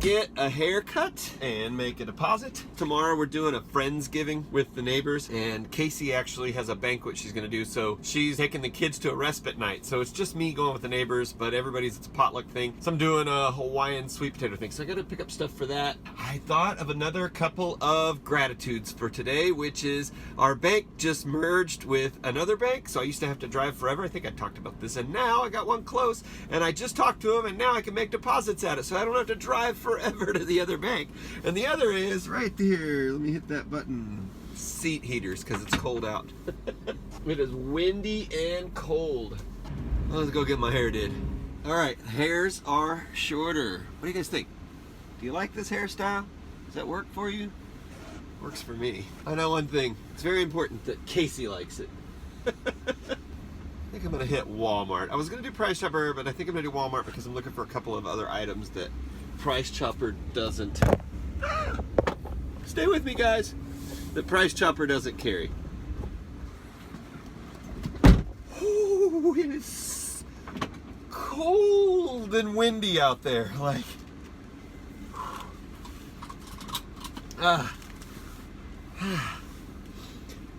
get a haircut and make a deposit. Tomorrow we're doing a Friendsgiving with the neighbors, and Casey actually has a banquet she's gonna do, so she's taking the kids to a respite night. So it's just me going with the neighbors, but it's a potluck thing. So I'm doing a Hawaiian sweet potato thing, so I gotta pick up stuff for that. I thought of another couple of gratitudes for today, which is our bank just merged with another bank, so I used to have to drive forever. I think I talked about this, and now I got one close, and I just talked to them, and now I can make deposits at it, so I don't have to drive forever to the other bank. And the other is right there. Let me hit that button. Seat heaters, because it's cold out. It is windy and cold. Let's go get my hair did. All right, hairs are shorter. What do you guys think? Do you like this hairstyle? Does that work for you? Works for me. I know one thing. It's very important that Casey likes it. I think I'm gonna hit Walmart. I was gonna do Price Chopper, but I think I'm gonna do Walmart because I'm looking for a couple of other items that Price Chopper doesn't. Stay with me, guys. That Price Chopper doesn't carry. Ooh, it is cold and windy out there. Like,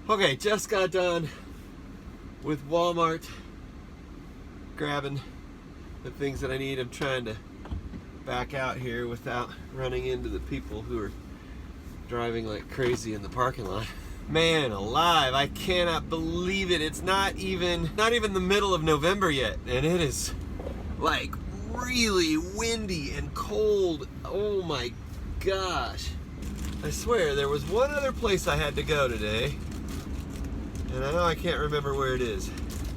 okay, just got done with Walmart grabbing the things that I need. I'm trying to back out here without running into the people who are driving like crazy in the parking lot. Man alive, I cannot believe it. It's not even the middle of November yet, and it is like really windy and cold. Oh my gosh. I swear there was one other place I had to go today, and I know I can't remember where it is.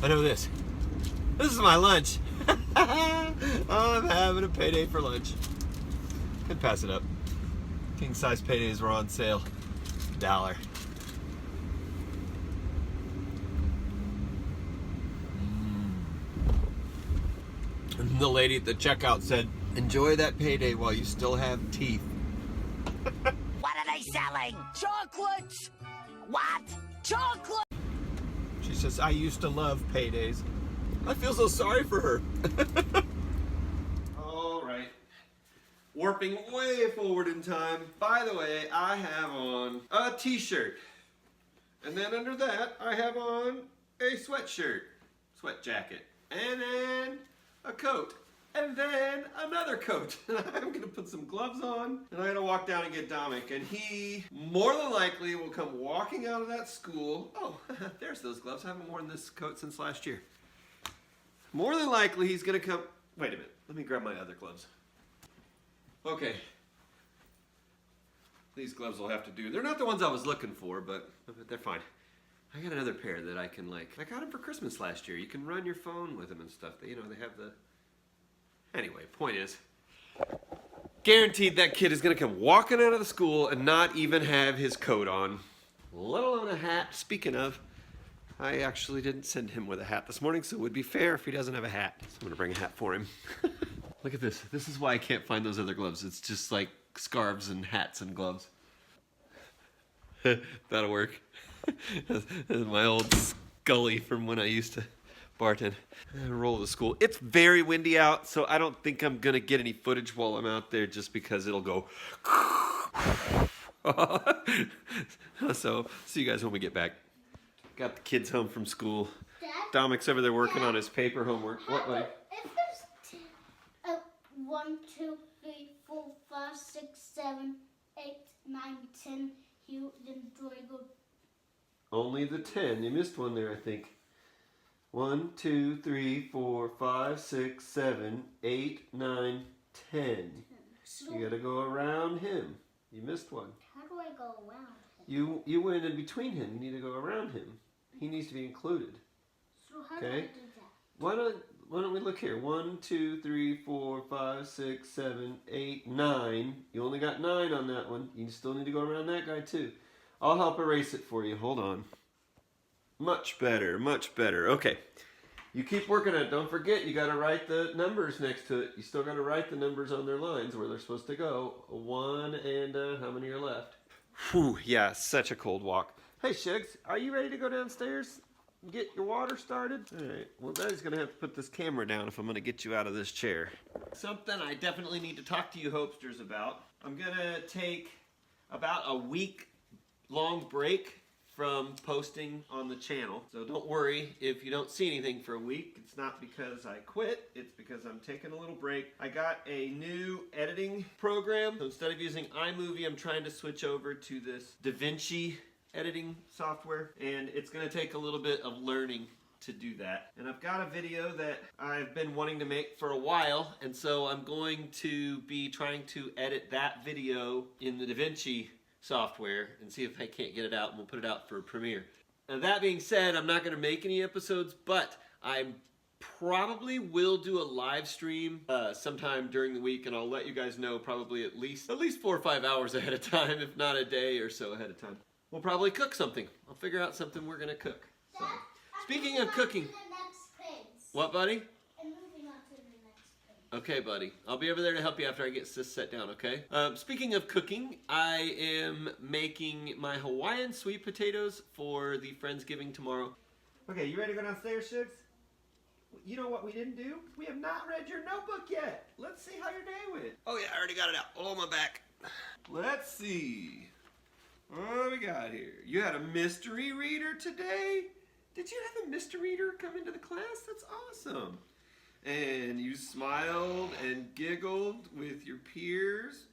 I know this. This is my lunch. I'm having a payday for lunch. Could pass it up. King size paydays were on sale. $1. And the lady at the checkout said, "Enjoy that payday while you still have teeth." What are they selling? Chocolates! What? Chocolate! She says, "I used to love paydays." I feel so sorry for her. All right. Warping way forward in time. By the way, I have on a t-shirt. And then under that, I have on a sweatshirt, sweat jacket, and then a coat, and then another coat. I'm gonna put some gloves on, and I'm gonna walk down and get Damek, and he more than likely will come walking out of that school. Oh, there's those gloves. I haven't worn this coat since last year. More than likely he's gonna come, wait a minute, let me grab my other gloves. Okay. These gloves will have to do. They're not the ones I was looking for, but they're fine. I got another pair that I can I got them for Christmas last year. You can run your phone with them and stuff. They have the, anyway, point is, guaranteed that kid is gonna come walking out of the school and not even have his coat on, let alone a hat. Speaking of, I actually didn't send him with a hat this morning, so it would be fair if he doesn't have a hat. So I'm gonna bring a hat for him. Look at this. This is why I can't find those other gloves. It's just like scarves and hats and gloves. That'll work. This is my old Scully from when I used to bartend. Roll to school. It's very windy out, so I don't think I'm gonna get any footage while I'm out there just because it'll go. So, see you guys when we get back. Got the kids home from school. Dad? Damek's over there working on his paper homework. What, buddy? If there's 1, 2, 3, 4, 5, 6, 7, 8, 9, 10, you then do I go? Only the 10. You missed one there, I think. 1, 2, 3, 4, 5, 6, 7, 8, 9, 10. So You gotta go around him. You missed one. how do I go around? You went in between him. You need to go around him. He needs to be included. So how do I Okay. do that? Why don't we look here? 1, 2, 3, 4, 5, 6, 7, 8, 9. You only got 9 on that one. You still need to go around that guy too. I'll help erase it for you. Hold on. Much better, much better. Okay. You keep working on it. Don't forget, you got to write the numbers next to it. You still got to write the numbers on their lines where they're supposed to go. 1 and how many are left? Whew, yeah, such a cold walk. Hey, Shugs, are you ready to go downstairs? get your water started? All right, well, Daddy's gonna have to put this camera down if I'm gonna get you out of this chair. Something I definitely need to talk to you hopesters about. I'm gonna take about a week-long break from posting on the channel. So don't worry if you don't see anything for a week. It's not because I quit, it's because I'm taking a little break. I got a new editing program. So instead of using iMovie, I'm trying to switch over to this DaVinci editing software, and it's gonna take a little bit of learning to do that. And I've got a video that I've been wanting to make for a while, and so I'm going to be trying to edit that video in the DaVinci software and see if I can't get it out, and we'll put it out for a premiere. Now that being said, I'm not gonna make any episodes, but I probably will do a live stream sometime during the week, and I'll let you guys know probably at least 4 or 5 hours ahead of time, if not a day or so ahead of time. We'll probably cook something. I'll figure out something we're gonna cook. So, speaking of cooking, what, buddy? Okay, buddy. I'll be over there to help you after I get this set down, okay? Speaking of cooking, I am making my Hawaiian sweet potatoes for the Friendsgiving tomorrow. Okay, you ready to go downstairs, Shugs? You know what we didn't do? We have not read your notebook yet. Let's see how your day went. Oh yeah, I already got it out. Oh, my back. Let's see. What do we got here? You had a mystery reader today? Did you have a mystery reader come into the class? That's awesome. And you smiled and giggled with your peers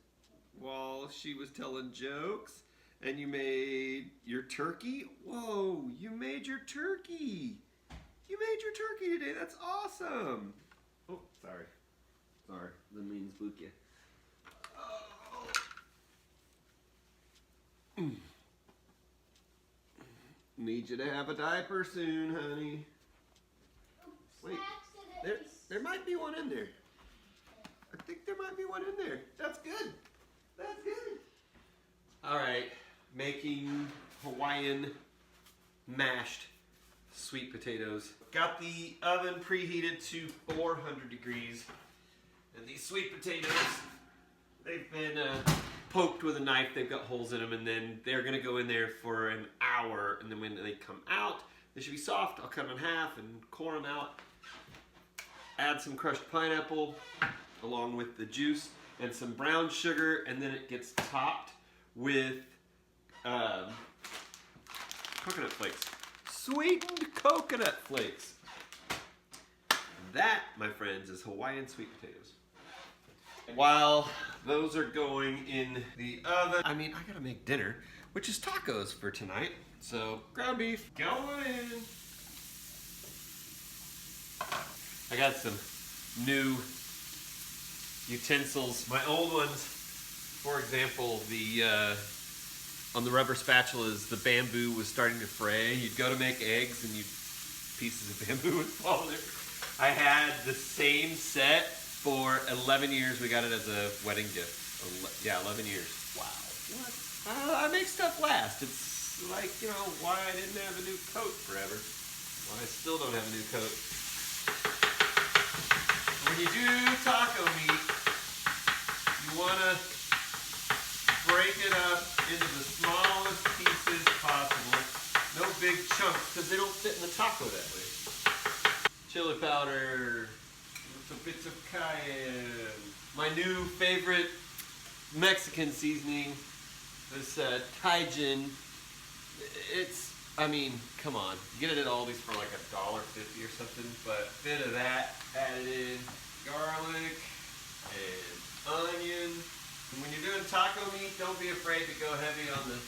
while she was telling jokes. And you made your turkey. Whoa, you made your turkey. You made your turkey today. That's awesome. Oh, sorry. Sorry, didn't mean to spook you. Oh. Need you to have a diaper soon, honey. Wait. There might be one in there. I think there might be one in there. That's good. That's good. All right, making Hawaiian mashed sweet potatoes. Got the oven preheated to 400 degrees. And these sweet potatoes, they've been poked with a knife. They've got holes in them, and then they're gonna go in there for an hour. And then when they come out, they should be soft. I'll cut them in half and core them out. Add some crushed pineapple along with the juice and some brown sugar, and then it gets topped with coconut flakes. Sweetened coconut flakes. That, my friends, is Hawaiian sweet potatoes. While those are going in the oven, I gotta make dinner, which is tacos for tonight. So, ground beef, going in. I got some new utensils. My old ones, for example, on the rubber spatulas, the bamboo was starting to fray. You'd go to make eggs and pieces of bamboo would fall there. I had the same set for 11 years. We got it as a wedding gift. 11 years. Wow. What? I make stuff last. It's like, why I didn't have a new coat forever. Well, I still don't have a new coat. When you do taco meat, you want to break it up into the smallest pieces possible. No big chunks, because they don't fit in the taco that way. Chili powder, some bits of cayenne. My new favorite Mexican seasoning, this Tajin. Come on. You get it at Aldi's for like $1.50 or something, but a bit of that added in. Garlic and onion. And when you're doing taco meat, don't be afraid to go heavy on the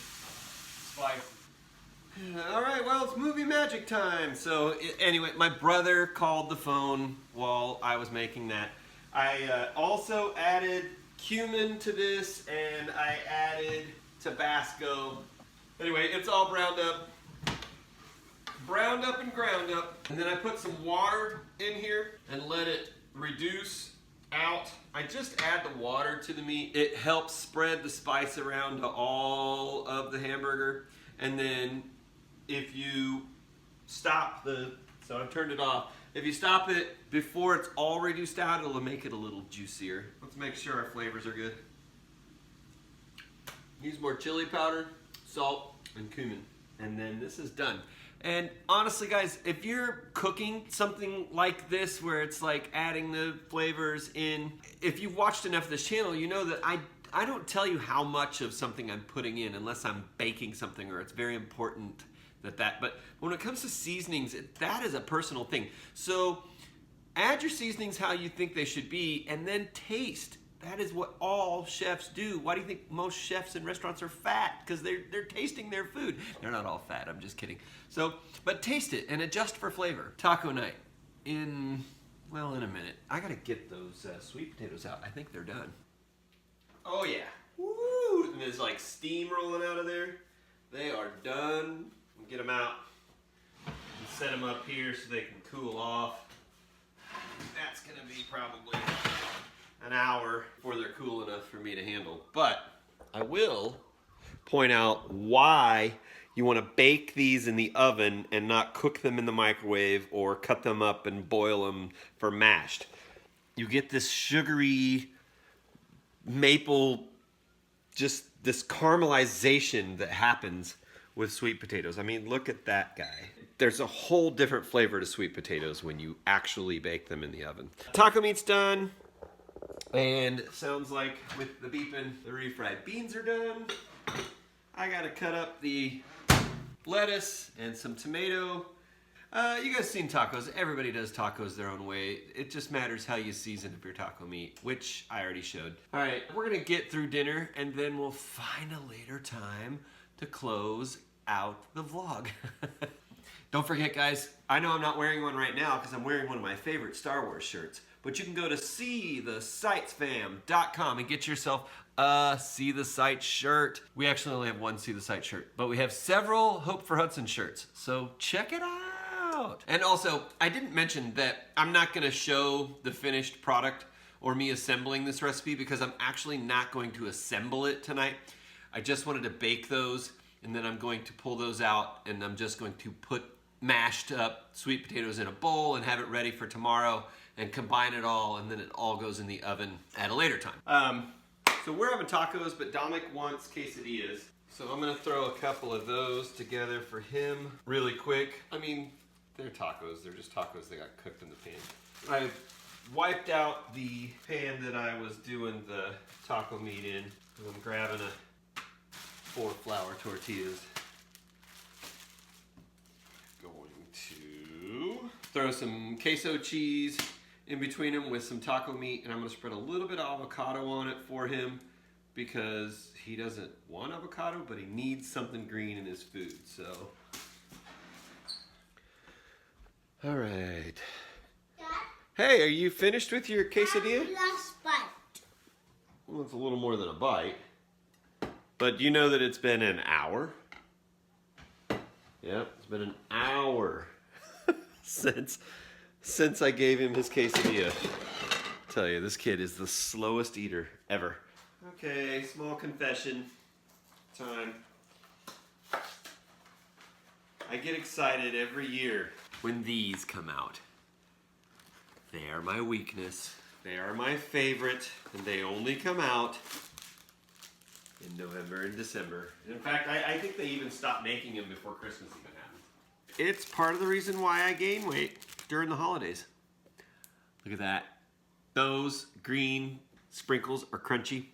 spices. All right, well, it's movie magic time. So anyway, my brother called the phone while I was making that. I also added cumin to this, and I added Tabasco. Anyway, it's all browned up and ground up. And then I put some water in here and let it reduce out. I just add the water to the meat. It helps spread the spice around to all of the hamburger. And then if you stop so I've turned it off. If you stop it before it's all reduced out, it'll make it a little juicier. Let's make sure our flavors are good. Use more chili powder, salt, and cumin. And then this is done. And honestly, guys, if you're cooking something like this where it's like adding the flavors in, if you've watched enough of this channel, you know that I don't tell you how much of something I'm putting in unless I'm baking something or it's very important but when it comes to seasonings, that is a personal thing. So add your seasonings how you think they should be and then taste. That is what all chefs do. Why do you think most chefs in restaurants are fat? Because they're tasting their food. They're not all fat, I'm just kidding. So, but taste it and adjust for flavor. Taco night in a minute. I gotta get those sweet potatoes out. I think they're done. Oh yeah. Woo! And there's like steam rolling out of there. They are done. We'll get them out and set them up here so they can cool off. That's gonna be probably an hour before they're cool enough for me to handle. But I will point out why you want to bake these in the oven and not cook them in the microwave or cut them up and boil them for mashed. You get this sugary maple, just this caramelization that happens with sweet potatoes. I mean, look at that guy. There's a whole different flavor to sweet potatoes when you actually bake them in the oven. Taco meat's done. And sounds like with the beeping, the refried beans are done. I gotta cut up the lettuce and some tomato. You guys seen tacos. Everybody does tacos their own way. It just matters how you season up your taco meat, which I already showed. All right, we're gonna get through dinner and then we'll find a later time to close out the vlog. Don't forget, guys, I know I'm not wearing one right now because I'm wearing one of my favorite Star Wars shirts. But you can go to seethesitesfam.com and get yourself a See the Sights shirt. We actually only have one See the Sights shirt, but we have several Hope for Hudsyn shirts. So check it out. And also, I didn't mention that I'm not going to show the finished product or me assembling this recipe because I'm actually not going to assemble it tonight. I just wanted to bake those and then I'm going to pull those out and I'm just going to put mashed up sweet potatoes in a bowl and have it ready for tomorrow and combine it all, and then it all goes in the oven at a later time. So we're having tacos, but Damek wants quesadillas. So I'm gonna throw a couple of those together for him really quick. I mean, they're tacos. They're just tacos that got cooked in the pan. I've wiped out the pan that I was doing the taco meat in. And I'm grabbing 4 flour tortillas. Going to throw some queso cheese in between them with some taco meat, and I'm gonna spread a little bit of avocado on it for him because he doesn't want avocado, but he needs something green in his food, so. All right. Dad? Hey, are you finished with your quesadilla? Last bite. Well, it's a little more than a bite. But you know that it's been an hour? Yep, it's been an hour since I gave him his quesadilla. I tell you, this kid is the slowest eater ever. Okay, small confession time. I get excited every year when these come out. They are my weakness. They are my favorite, and they only come out in November and December. In fact, I think they even stopped making them before Christmas even happened. It's part of the reason why I gain weight during the holidays. Look at that. Those green sprinkles are crunchy.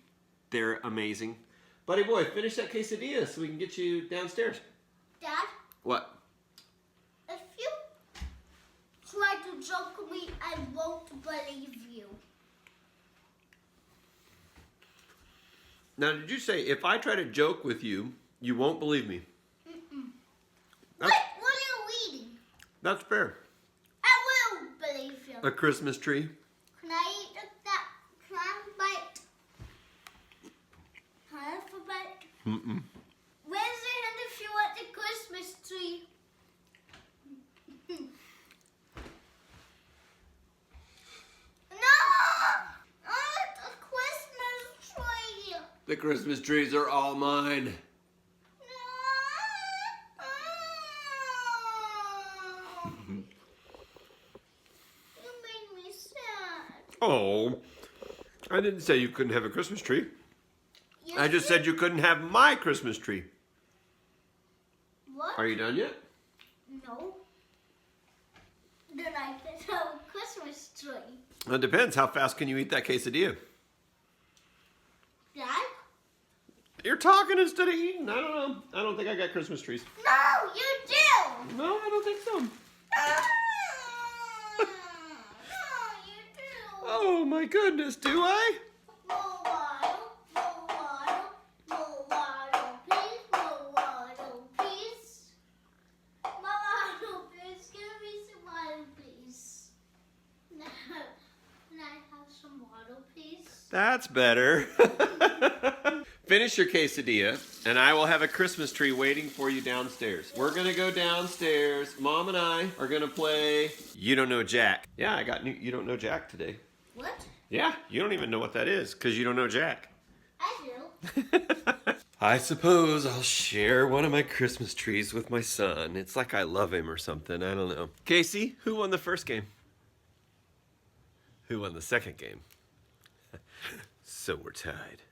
They're amazing. Buddy boy, finish that quesadilla so we can get you downstairs. Dad? What? If you try to joke me, I won't believe you. Now, did you say if I try to joke with you, you won't believe me? What are you eating? That's fair. I will believe you. A Christmas tree. Can I eat that? Can I have a bite? Can I have a bite? Mm-mm. Where's the hand if you want the Christmas tree? No! I want a Christmas tree! The Christmas trees are all mine. You made me sad. Oh, I didn't say you couldn't have a Christmas tree. Yes, I just said you couldn't have my Christmas tree. What? Are you done yet? No. It depends. How fast can you eat that quesadilla? Dad? You're talking instead of eating. I don't know. I don't think I got Christmas trees. No, you do. No, I don't think so. No, you do. Oh my goodness, do I? More water, please. More water, please. More water, please. Give me some water, please. No. Can I have some water, please? That's better. Finish your quesadilla, and I will have a Christmas tree waiting for you downstairs. We're gonna go downstairs. Mom and I are gonna play You Don't Know Jack. Yeah, I got new You Don't Know Jack today. What? Yeah, you don't even know what that is, because you don't know Jack. I do. I suppose I'll share one of my Christmas trees with my son. It's like I love him or something, I don't know. Casey, who won the first game? Who won the second game? So we're tied.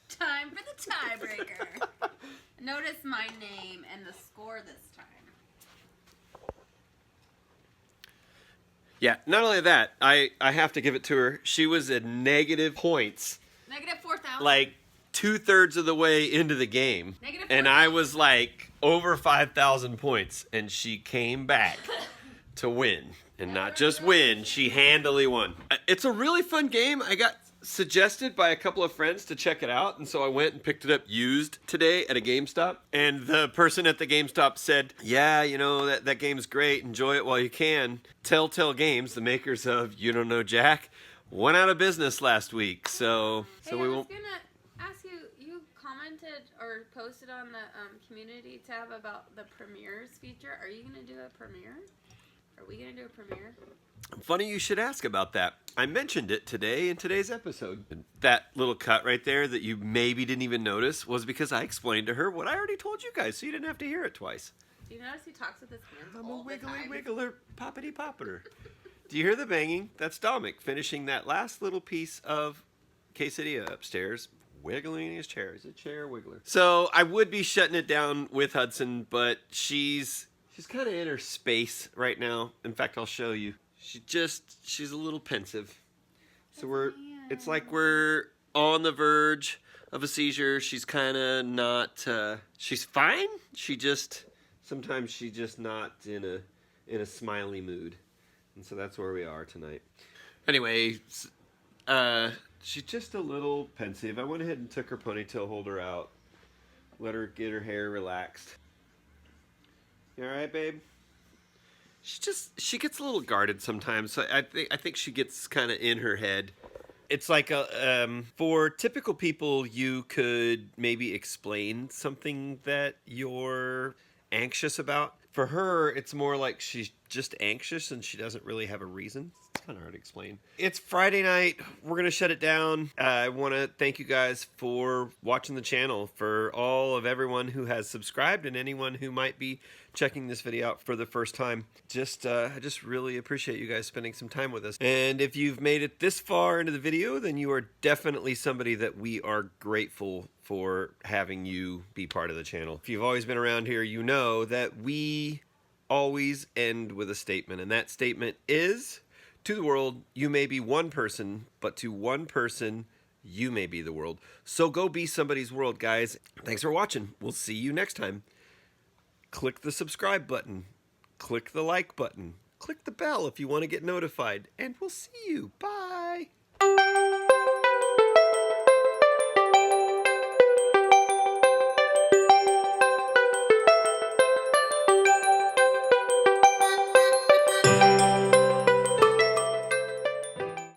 Time for the tiebreaker. Notice my name and the score this time. Yeah, not only that, I have to give it to her. She was at negative points, Negative 4,000. like 2/3 of the way into the game. Negative And I was like over 5,000 points, and she came back to win. And not just win, she handily won. It's a really fun game. I got suggested by a couple of friends to check it out, and so I went and picked it up used today at a GameStop. And the person at the GameStop said, yeah, you know, that game's great, enjoy it while you can. Telltale Games, the makers of You Don't Know Jack, went out of business last week, so Hey, we I won't. was gonna ask you, you commented or posted on the community tab about the premieres feature. Are you gonna do a premiere? Are we gonna do a premiere? Funny you should ask about that. I mentioned it today in today's episode. That little cut right there that you maybe didn't even notice was because I explained to her what I already told you guys, so you didn't have to hear it twice. Do you notice he talks with his hands I'm all a wiggly the time? wiggler, poppity poppeter. Do you hear the banging? That's Damek finishing that last little piece of quesadilla upstairs, wiggling in his chair. He's a chair wiggler. So I would be shutting it down with Hudsyn, but she's kind of in her space right now. In fact, I'll show you. She's a little pensive. So it's like we're on the verge of a seizure. She's kind of not, she's fine. Sometimes she's just not in a smiley mood. And so that's where we are tonight. Anyway, she's just a little pensive. I went ahead and took her ponytail holder out. Let her get her hair relaxed. You all right, babe? She gets a little guarded sometimes. So I think she gets kind of in her head. It's like for typical people, you could maybe explain something that you're anxious about. For her, it's more like she's just anxious and she doesn't really have a reason. It's kind of hard to explain. It's Friday night. We're going to shut it down. I want to thank you guys for watching the channel, for all of everyone who has subscribed and anyone who might be checking this video out for the first time. I just really appreciate you guys spending some time with us. And if you've made it this far into the video, then you are definitely somebody that we are grateful for having you be part of the channel. If you've always been around here, you know that we always end with a statement, and that statement is, to the world, you may be one person, but to one person, you may be the world. So go be somebody's world, guys. Thanks for watching. We'll see you next time. Click the subscribe button. Click the like button. Click the bell if you want to get notified. And we'll see you. Bye.